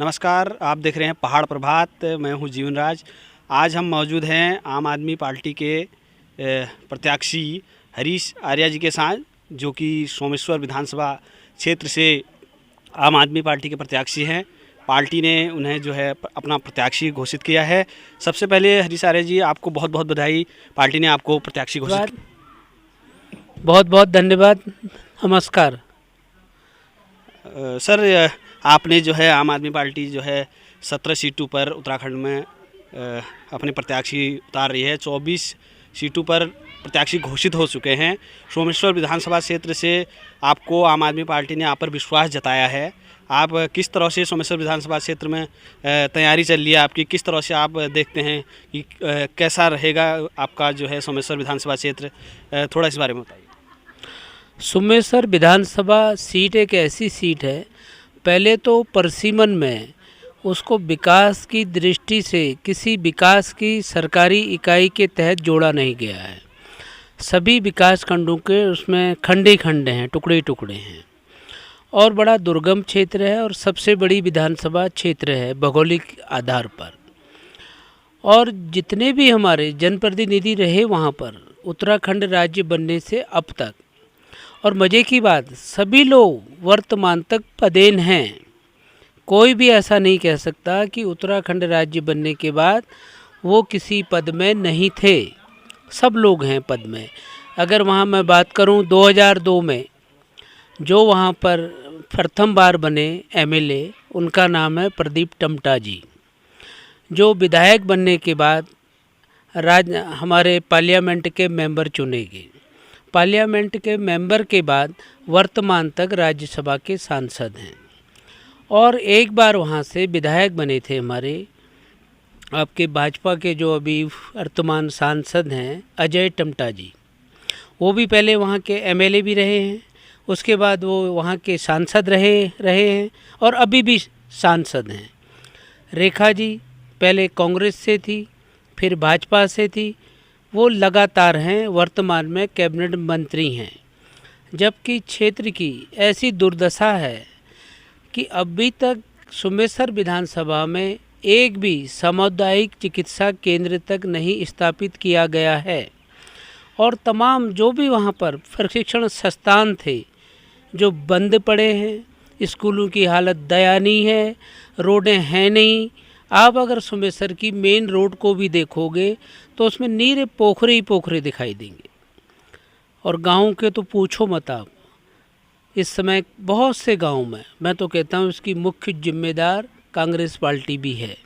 नमस्कार, आप देख रहे हैं पहाड़ प्रभात। मैं हूं जीवन राज। आज हम मौजूद हैं आम आदमी पार्टी के प्रत्याशी हरीश आर्या जी के साथ, जो कि सोमेश्वर विधानसभा क्षेत्र से आम आदमी पार्टी के प्रत्याशी हैं। पार्टी ने उन्हें जो है अपना प्रत्याशी घोषित किया है। सबसे पहले हरीश आर्या जी, आपको बहुत बहुत बधाई। पार्टी ने आपको प्रत्याशी घोषित किया। बहुत बहुत धन्यवाद। नमस्कार। सर, आपने जो है आम आदमी पार्टी जो है 17 सीटों पर उत्तराखंड में अपने प्रत्याशी उतार रही है। 24 सीटों पर प्रत्याशी घोषित हो चुके हैं। सोमेश्वर विधानसभा क्षेत्र से आपको आम आदमी पार्टी ने आप पर विश्वास जताया है। आप किस तरह से सोमेश्वर विधानसभा क्षेत्र में तैयारी चल रही है आपकी, किस तरह से आप देखते हैं कि कैसा रहेगा आपका जो है सोमेश्वर विधानसभा क्षेत्र, थोड़ा इस बारे में बताइए। सोमेश्वर विधानसभा सीट एक ऐसी सीट है, पहले तो परसिमन में उसको विकास की दृष्टि से किसी विकास की सरकारी इकाई के तहत जोड़ा नहीं गया है। सभी विकास खंडों के उसमें खंडे खंड हैं, टुकड़े टुकड़े हैं, और बड़ा दुर्गम क्षेत्र है और सबसे बड़ी विधानसभा क्षेत्र है भौगोलिक आधार पर। और जितने भी हमारे जनप्रतिनिधि रहे वहाँ पर उत्तराखंड राज्य बनने से अब तक, और मज़े की बात, सभी लोग वर्तमान तक पदेन हैं। कोई भी ऐसा नहीं कह सकता कि उत्तराखंड राज्य बनने के बाद वो किसी पद में नहीं थे। सब लोग हैं पद में। अगर वहाँ मैं बात करूँ 2002 में जो वहाँ पर प्रथम बार बने एमएलए, उनका नाम है प्रदीप टमटा जी, जो विधायक बनने के बाद हमारे पार्लियामेंट के मेंबर चुने गए। पार्लियामेंट के मेंबर के बाद वर्तमान तक राज्यसभा के सांसद हैं, और एक बार वहाँ से विधायक बने थे हमारे आपके भाजपा के जो अभी वर्तमान सांसद हैं अजय टमटा जी। वो भी पहले वहाँ के एमएलए भी रहे हैं, उसके बाद वो वहाँ के सांसद रहे हैं और अभी भी सांसद हैं। रेखा जी पहले कांग्रेस से थी, फिर भाजपा से थी, वो लगातार हैं, वर्तमान में कैबिनेट मंत्री हैं। जबकि क्षेत्र की ऐसी दुर्दशा है कि अभी तक सोमेश्वर विधानसभा में एक भी सामुदायिक चिकित्सा केंद्र तक नहीं स्थापित किया गया है, और तमाम जो भी वहाँ पर प्रशिक्षण संस्थान थे जो बंद पड़े हैं। स्कूलों की हालत दयनीय है, रोडें हैं नहीं। आप अगर सोमेश्वर की मेन रोड को भी देखोगे तो उसमें नीरे पोखरे ही पोखरे दिखाई देंगे, और गाँव के तो पूछो मत आप। इस समय बहुत से गाँव में मैं तो कहता हूँ इसकी मुख्य जिम्मेदार कांग्रेस पार्टी भी है।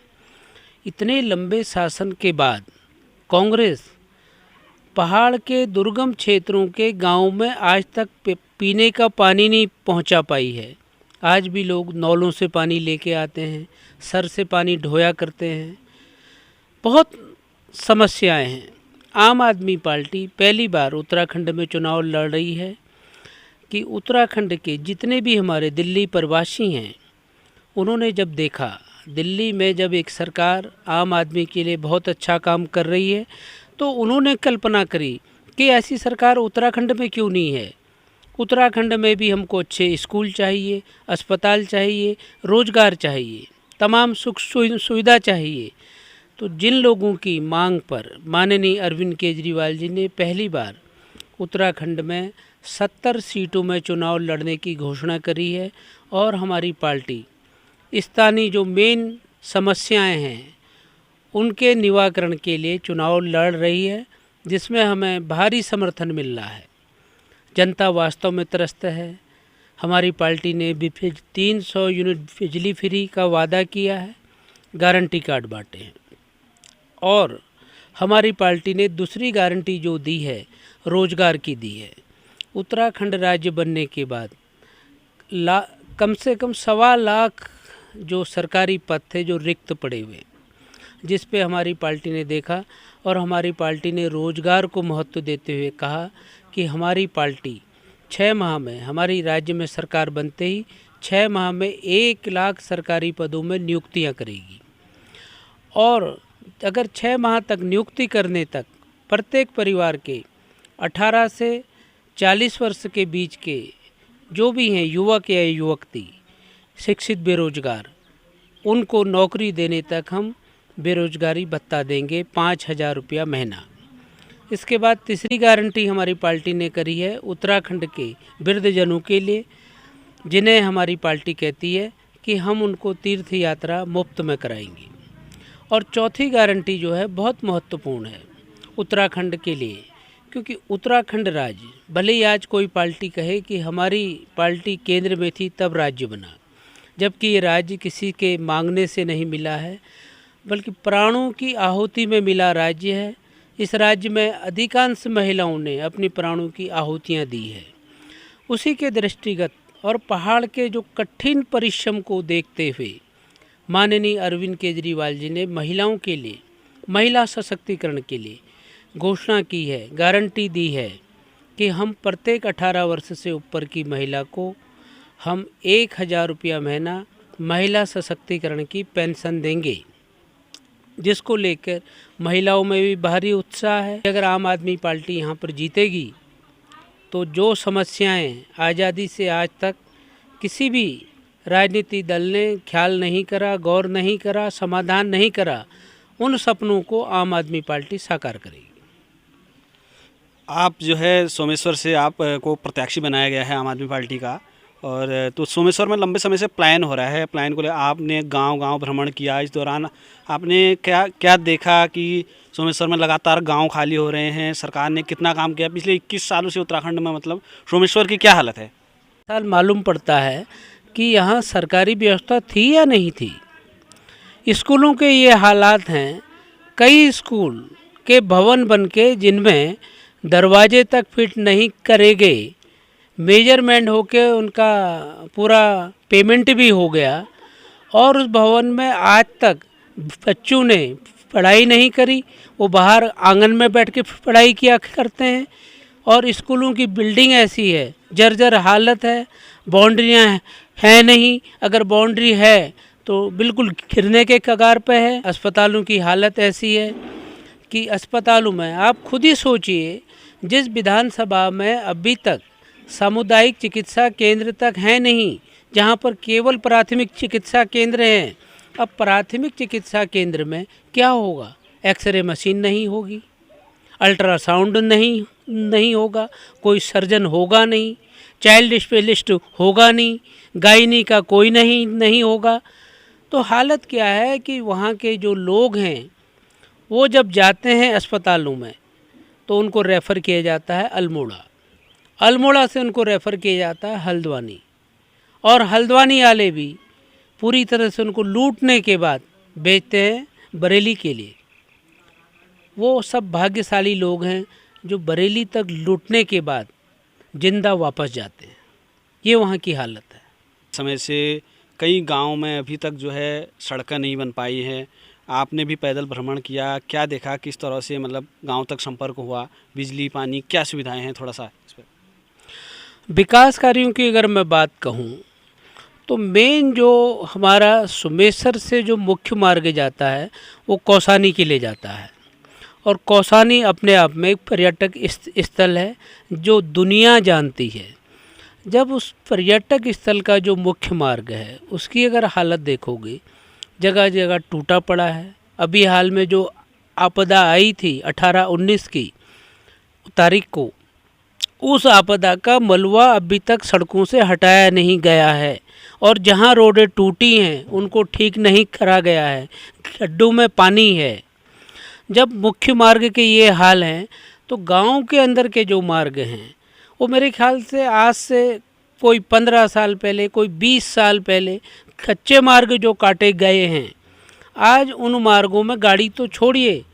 इतने लंबे शासन के बाद कांग्रेस पहाड़ के दुर्गम क्षेत्रों के गाँव में आज तक पीने का पानी नहीं पहुँचा पाई है। आज भी लोग नौलों से पानी लेके आते हैं, सर से पानी ढोया करते हैं। बहुत समस्याएं हैं। आम आदमी पार्टी पहली बार उत्तराखंड में चुनाव लड़ रही है कि उत्तराखंड के जितने भी हमारे दिल्ली प्रवासी हैं, उन्होंने जब देखा दिल्ली में जब एक सरकार आम आदमी के लिए बहुत अच्छा काम कर रही है, तो उन्होंने कल्पना करी कि ऐसी सरकार उत्तराखंड में क्यों नहीं है। उत्तराखंड में भी हमको अच्छे स्कूल चाहिए, अस्पताल चाहिए, रोजगार चाहिए, तमाम सुख सुविधा चाहिए। तो जिन लोगों की मांग पर माननीय अरविंद केजरीवाल जी ने पहली बार उत्तराखंड में 70 सीटों में चुनाव लड़ने की घोषणा करी है, और हमारी पार्टी स्थानीय जो मेन समस्याएं हैं उनके निवारण के लिए चुनाव लड़ रही है, जिसमें हमें भारी समर्थन मिल रहा है। जनता वास्तव में त्रस्त है। हमारी पार्टी ने भी 300 यूनिट बिजली फ्री का वादा किया है, गारंटी कार्ड बांटे हैं, और हमारी पार्टी ने दूसरी गारंटी जो दी है रोजगार की दी है। उत्तराखंड राज्य बनने के बाद कम से कम 1.25 लाख जो सरकारी पद थे जो रिक्त पड़े हुए, जिस पे हमारी पार्टी ने देखा, और हमारी पार्टी ने रोजगार को महत्व देते हुए कहा कि हमारी पार्टी 6 माह में, हमारी राज्य में सरकार बनते ही 6 माह में 1 लाख सरकारी पदों में नियुक्तियां करेगी, और अगर 6 माह तक नियुक्ति करने तक प्रत्येक परिवार के 18 से 40 वर्ष के बीच के जो भी हैं युवक या युवती, शिक्षित बेरोजगार, उनको नौकरी देने तक हम बेरोजगारी भत्ता देंगे 5,000 रुपया महीना। इसके बाद तीसरी गारंटी हमारी पार्टी ने करी है उत्तराखंड के वृद्धजनों के लिए, जिन्हें हमारी पार्टी कहती है कि हम उनको तीर्थ यात्रा मुफ्त में कराएंगे। और चौथी गारंटी जो है बहुत महत्वपूर्ण है उत्तराखंड के लिए, क्योंकि उत्तराखंड राज्य, भले ही आज कोई पार्टी कहे कि हमारी पार्टी केंद्र में थी तब राज्य बना, जबकि ये राज्य किसी के मांगने से नहीं मिला है, बल्कि प्राणों की आहुति में मिला राज्य है। इस राज्य में अधिकांश महिलाओं ने अपनी प्राणों की आहुतियाँ दी है। उसी के दृष्टिगत और पहाड़ के जो कठिन परिश्रम को देखते हुए माननीय अरविंद केजरीवाल जी ने महिलाओं के लिए, महिला सशक्तिकरण के लिए घोषणा की है, गारंटी दी है कि हम प्रत्येक 18 वर्ष से ऊपर की महिला को हम 1,000 रुपया महीना महिला सशक्तिकरण की पेंशन देंगे, जिसको लेकर महिलाओं में भी भारी उत्साह है। अगर आम आदमी पार्टी यहाँ पर जीतेगी तो जो समस्याएं आज़ादी से आज तक किसी भी राजनीतिक दल ने ख्याल नहीं करा, गौर नहीं करा, समाधान नहीं करा, उन सपनों को आम आदमी पार्टी साकार करेगी। आप जो है सोमेश्वर से आप को प्रत्याशी बनाया गया है आम आदमी पार्टी का, और तो सोमेश्वर में लंबे समय से प्लान हो रहा है, प्लान को ले आपने गांव-गांव भ्रमण किया। इस दौरान आपने क्या क्या देखा कि सोमेश्वर में लगातार गांव खाली हो रहे हैं, सरकार ने कितना काम किया पिछले 21 सालों से उत्तराखंड में, मतलब सोमेश्वर की क्या हालत है? साल मालूम पड़ता है कि यहाँ सरकारी व्यवस्था थी या नहीं थी। स्कूलों के ये हालात हैं, कई स्कूल के भवन बनके जिनमें दरवाजे तक फिट नहीं करे गए, मेजरमेंट होके उनका पूरा पेमेंट भी हो गया, और उस भवन में आज तक बच्चों ने पढ़ाई नहीं करी, वो बाहर आंगन में बैठ के पढ़ाई किया करते हैं। और स्कूलों की बिल्डिंग ऐसी है, जर्जर हालत है, बाउंड्रियाँ हैं नहीं, अगर बाउंड्री है तो बिल्कुल गिरने के कगार पे है। अस्पतालों की हालत ऐसी है कि अस्पतालों में आप खुद ही सोचिए, जिस विधानसभा में अभी तक सामुदायिक चिकित्सा केंद्र तक है नहीं, जहां पर केवल प्राथमिक चिकित्सा केंद्र हैं, अब प्राथमिक चिकित्सा केंद्र में क्या होगा? एक्सरे मशीन नहीं होगी, अल्ट्रासाउंड नहीं होगा, कोई सर्जन होगा नहीं, चाइल्ड स्पेशलिस्ट होगा नहीं, गायनी का कोई नहीं होगा। तो हालत क्या है कि वहाँ के जो लोग हैं वो जब जाते हैं अस्पतालों में तो उनको रेफ़र किया जाता है अल्मोड़ा से उनको रेफ़र किया जाता है हल्द्वानी, और हल्द्वानी वाले भी पूरी तरह से उनको लूटने के बाद भेजते हैं बरेली के लिए। वो सब भाग्यशाली लोग हैं जो बरेली तक लूटने के बाद जिंदा वापस जाते हैं। ये वहाँ की हालत है। समय से कई गांव में अभी तक जो है सड़कें नहीं बन पाई हैं। आपने भी पैदल भ्रमण किया, क्या देखा, किस तरह से मतलब गांव तक संपर्क हुआ, बिजली पानी क्या सुविधाएं हैं, थोड़ा सा इस पर। विकास कार्यों की अगर मैं बात कहूँ तो मेन जो हमारा सुमेसर से जो मुख्य मार्ग जाता है वो कौसानी के लिए जाता है, और कौसानी अपने आप में एक पर्यटक स्थल है जो दुनिया जानती है। जब उस पर्यटक स्थल का जो मुख्य मार्ग है उसकी अगर हालत देखोगे, जगह जगह टूटा पड़ा है। अभी हाल में जो आपदा आई थी 18-19 की तारीख को, उस आपदा का मलबा अभी तक सड़कों से हटाया नहीं गया है, और जहां रोडें टूटी हैं उनको ठीक नहीं करा गया है, गड्ढों में पानी है। जब मुख्य मार्ग के ये हाल हैं तो गांव के अंदर के जो मार्ग हैं वो मेरे ख्याल से आज से कोई 15 साल पहले, कोई 20 साल पहले कच्चे मार्ग जो काटे गए हैं, आज उन मार्गों में गाड़ी तो छोड़िए,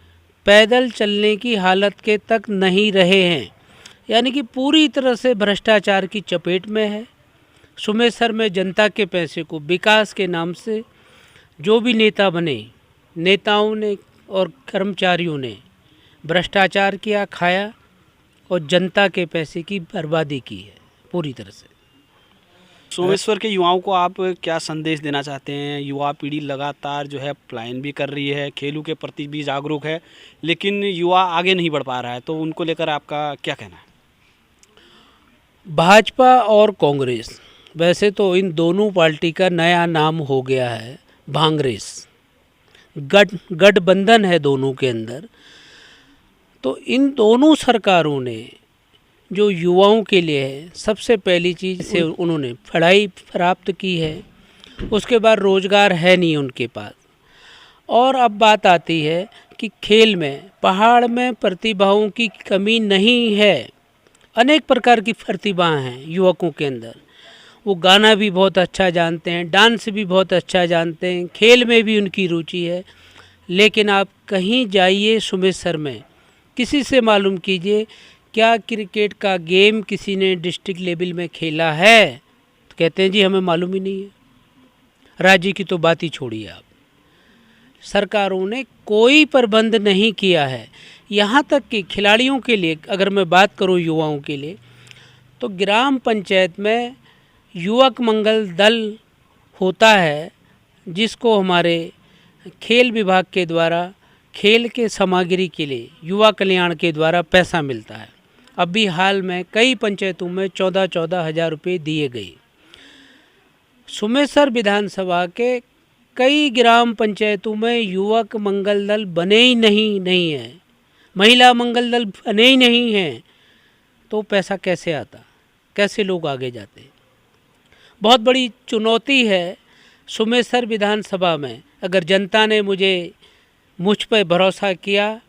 पैदल चलने की हालत के तक नहीं रहे हैं। यानी कि पूरी तरह से भ्रष्टाचार की चपेट में है। सुमेसर में जनता के पैसे को विकास के नाम से जो भी नेता बने, नेताओं ने और कर्मचारियों ने भ्रष्टाचार किया, खाया, और जनता के पैसे की बर्बादी की है पूरी तरह से। सोमेश्वर के युवाओं को आप क्या संदेश देना चाहते हैं? युवा पीढ़ी लगातार जो है पलायन भी कर रही है, खेलों के प्रति भी जागरूक है, लेकिन युवा आगे नहीं बढ़ पा रहा है, तो उनको लेकर आपका क्या कहना है? भाजपा और कांग्रेस, वैसे तो इन दोनों पार्टी का नया नाम हो गया है भांगरेस, गठबंधन है दोनों के अंदर। तो इन दोनों सरकारों ने जो युवाओं के लिए है, सबसे पहली चीज़ से उन्होंने पढ़ाई प्राप्त की है, उसके बाद रोज़गार है नहीं उनके पास। और अब बात आती है कि खेल में, पहाड़ में प्रतिभाओं की कमी नहीं है, अनेक प्रकार की प्रतिभाएं हैं युवकों के अंदर। वो गाना भी बहुत अच्छा जानते हैं, डांस भी बहुत अच्छा जानते हैं, खेल में भी उनकी रुचि है। लेकिन आप कहीं जाइए सुमेसर में, किसी से मालूम कीजिए क्या क्रिकेट का गेम किसी ने डिस्ट्रिक्ट लेवल में खेला है, तो कहते हैं जी हमें मालूम ही नहीं है। राज्य की तो बात ही छोड़िए आप, सरकारों ने कोई प्रबंध नहीं किया है। यहाँ तक कि खिलाड़ियों के लिए अगर मैं बात करूँ, युवाओं के लिए, तो ग्राम पंचायत में युवक मंगल दल होता है, जिसको हमारे खेल विभाग के द्वारा खेल के सामग्री के लिए युवा कल्याण के द्वारा पैसा मिलता है। अभी हाल में कई पंचायतों में 14-14 हज़ार रुपये दिए गए। सुमेसर विधानसभा के कई ग्राम पंचायतों में युवक मंगल दल बने ही नहीं है, महिला मंगल दल बने ही नहीं हैं, तो पैसा कैसे आता, कैसे लोग आगे जाते? बहुत बड़ी चुनौती है सुमेसर विधानसभा में। अगर जनता ने मुझ पर भरोसा किया,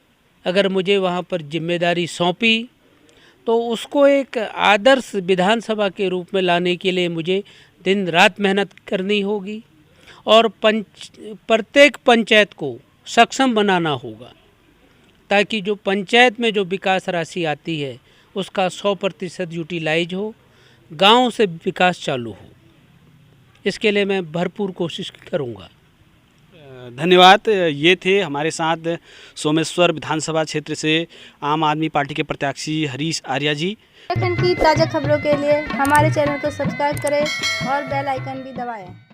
अगर मुझे वहाँ पर जिम्मेदारी सौंपी, तो उसको एक आदर्श विधानसभा के रूप में लाने के लिए मुझे दिन रात मेहनत करनी होगी और प्रत्येक पंचायत को सक्षम बनाना होगा, ताकि जो पंचायत में जो विकास राशि आती है उसका 100% यूटिलाइज हो, गांव से विकास चालू हो। इसके लिए मैं भरपूर कोशिश करूंगा। धन्यवाद। ये थे हमारे साथ सोमेश्वर विधानसभा क्षेत्र से आम आदमी पार्टी के प्रत्याशी हरीश आर्या जी। उत्तराखंड की ताज़ा खबरों के लिए हमारे चैनल को सब्सक्राइब करें और बेल आइकन भी दबाएं।